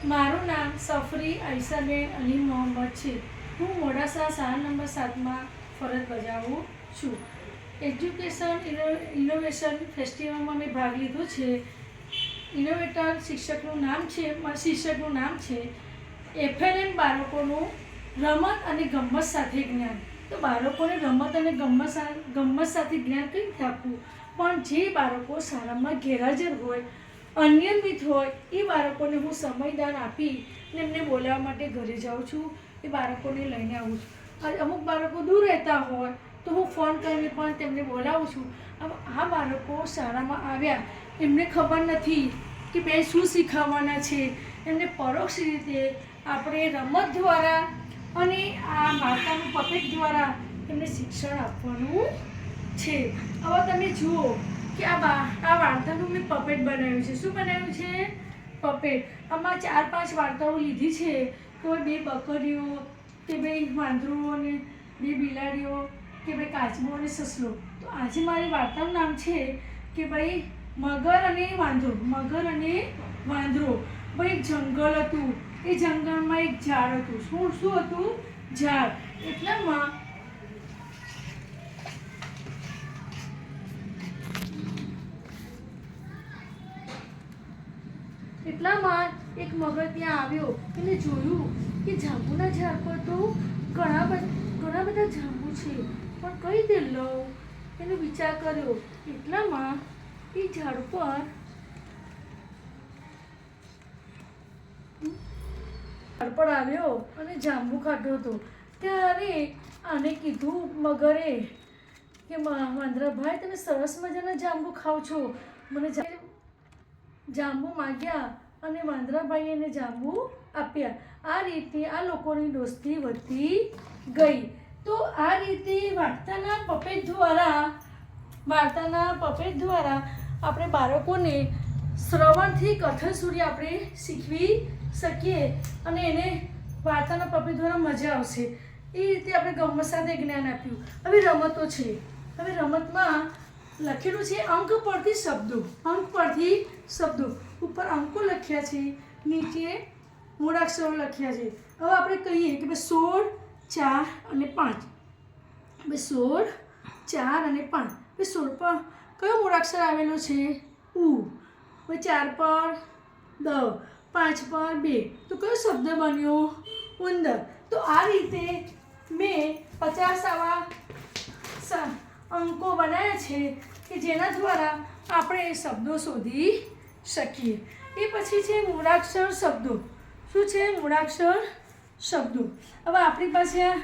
મારું નામ સફરી આયશાબેન અલી મોહમ્મદ છે. હું મોડાસા શાળા નંબર 7માં ફરજ બજાવું છું. એજ્યુકેશન ઇનોવેશન ફેસ્ટિવલમાં મેં ભાગ લીધો છે. ઇનોવેટર શિક્ષકનું નામ છે FLN બાળકોનું રમત અને ગમ્મત સાથે જ્ઞાન. તો બાળકોને રમત અને ગમ્મત સાથે જ્ઞાન કઈ રીતે આપવું, પણ જે બાળકો શાળામાં ગેરહાજર હોય, અનિયમિત હોય, એ બાળકોને હું સમયદાન આપી ને એમને બોલાવવા માટે ઘરે જાઉં છું. એ બાળકોને લઈને આવું છું. અમુક બાળકો દૂર રહેતા હોય તો હું ફોન કરીને પણ તેમને બોલાવું છું. આ બાળકો શાળામાં આવ્યા, એમને ખબર નથી કે બે શું શીખવવાના છે. એમને પરોક્ષ રીતે આપણે રમત દ્વારા અને આ વાર્તાનું પપેટ દ્વારા એમને શિક્ષણ આપવાનું છે. હવે તમે જુઓ કે આ વાર્તાનું મેં પપેટ બનાવ્યું છે. શું બનાવ્યું છે? પપેટ. આમાં 4-5 વાર્તાઓ લીધી છે. કે બે બકરીઓ, કે ભાઈ વાંદરો અને બે બિલાડીઓ, કે ભાઈ કાચબો અને સસલો. તો આજે મારી વાર્તાનું નામ છે કે ભાઈ મગર અને વાંદરો. મગર અને વાંદરો. ભાઈ એક જંગલ હતું. એ જંગલમાં એક ઝાડ હતું. શું હતું? ઝાડ. એટલામાં એક મગર ત્યાં આવ્યો. એને જોયું કે જાંબુના ઝાડ પર તો ઘણા બધા જાંબુ છે, પણ કઈ રીતે લઉં? એને વિચાર કર્યો. એટલામાં એ ઝાડ પર આવ્યો અને જાંબુ ખાધો હતો. ત્યારે આને કીધું મગરે કે વાંદરાભાઈ, તમે સરસ મજાના જાંબુ ખાવ છો, મને જાંબુ માગ્યા અને વાંદરાભાઈએ એને જાંબુ આપ્યા. આ રીતે આ લોકોની દોસ્તી વધતી ગઈ. તો આ રીતે વાર્તાના પપેટ દ્વારા આપણે બાળકોને શ્રવણથી કથન સુધી આપણે શીખવી શકીએ અને એને વાર્તાના પપેટ દ્વારા મજા આવશે. એ રીતે આપણે ગમ્મત સાથે જ્ઞાન આપ્યું. હવે રમતો છે. હવે રમતમાં લખેલું છે અંક પરથી શબ્દો. ઉપર અંકો લખ્યા છે, નીચે મૂળાક્ષરો લખ્યા છે. હવે આપણે કહીએ કે ભાઈ 16, 4 અને 5. ભાઈ 16, 4 અને 5. ભાઈ 16 પર કયો મૂળાક્ષર આવેલો છે? ઉ. ભાઈ 4 પર દ, 5 પર બે. તો કયો શબ્દ બન્યો? ઉંદર. તો આ રીતે મેં 50 આવા અંકો બનાવ્યા છે કે જેના દ્વારા આપણે શબ્દો શોધી શકીએ. એ પછી છે મૂળાક્ષર શબ્દો. શું છે? મૂળાક્ષર શબ્દો. હવે આપણી પાસે આ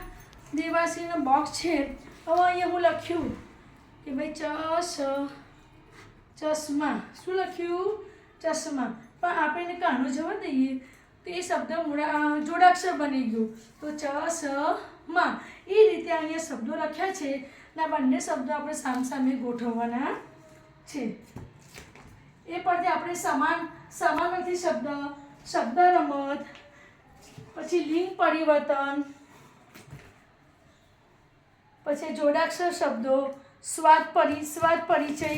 દેવાસીનો બોક્સ છે. હવે અહીંયા હું લખ્યું કે ભાઈ ચશ્મા. શું લખ્યું? ચશ્મા. પણ આપણે એને કાનો જવા દઈએ તો એ શબ્દ જોડાક્ષર બની ગયું. તો ચશ્મા. એ રીતે અહીંયા શબ્દો લખ્યા છે. ના બંને શબ્દો આપણે સામસામે ગોઠવવાના છે. એ પરથી આપણે સમાનાર્થી શબ્દ રમત, પછી લિંગ પરિવર્તન, પછી જોડાક્ષર શબ્દો, સ્વાદ પરિચય,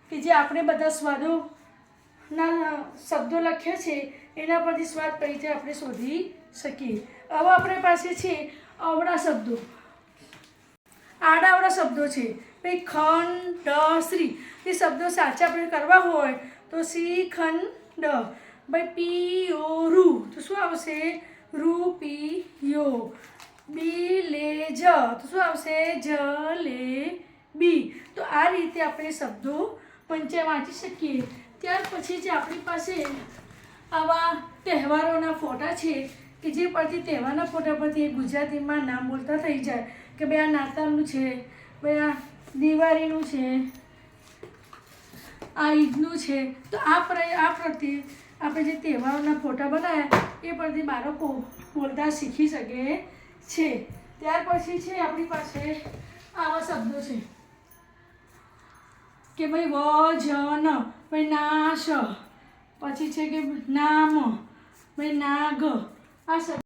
કે જે આપણે બધા સ્વાદોના શબ્દો લખ્યા છે એના પરથી સ્વાદ પરિચય આપણે શોધી શકીએ. હવે આપણી પાસે છે અવળા શબ્દો. આડાઅવળા શબ્દો છે. ભાઈ ખંડ, શ્રી. એ શબ્દો સાચા આપણે કરવા હોય તો શ્રીખંડ. ભાઈ પિયો, રૂ. તો શું આવશે? રૂપિયો. બીલેજ. તો શું આવશે? જલેબી. તો આ રીતે આપણે શબ્દો વાંચી શકીએ. ત્યાર પછી જે આપણી પાસે આવા તહેવારોના ફોટા છે કે જે પરથી તહેવારના ફોટા પરથી ગુજરાતીમાં નામ બોલતા થઈ જાય કે ભાઈ આ નાતાલનું છે, ભાઈ આ દિવાળીનું છે, આ ઈદનું છે. તો આ પ્રત્યે આપણે જે તહેવારોના ફોટા બનાવ્યા એ પરથી બાળકો બોલતા શીખી શકે છે. ત્યાર પછી છે આપણી પાસે આવા શબ્દો છે કે ભાઈ વજન, ભાઈ નાશ, પછી છે કે નામ, ભાઈ નાગ. આ શબ્દ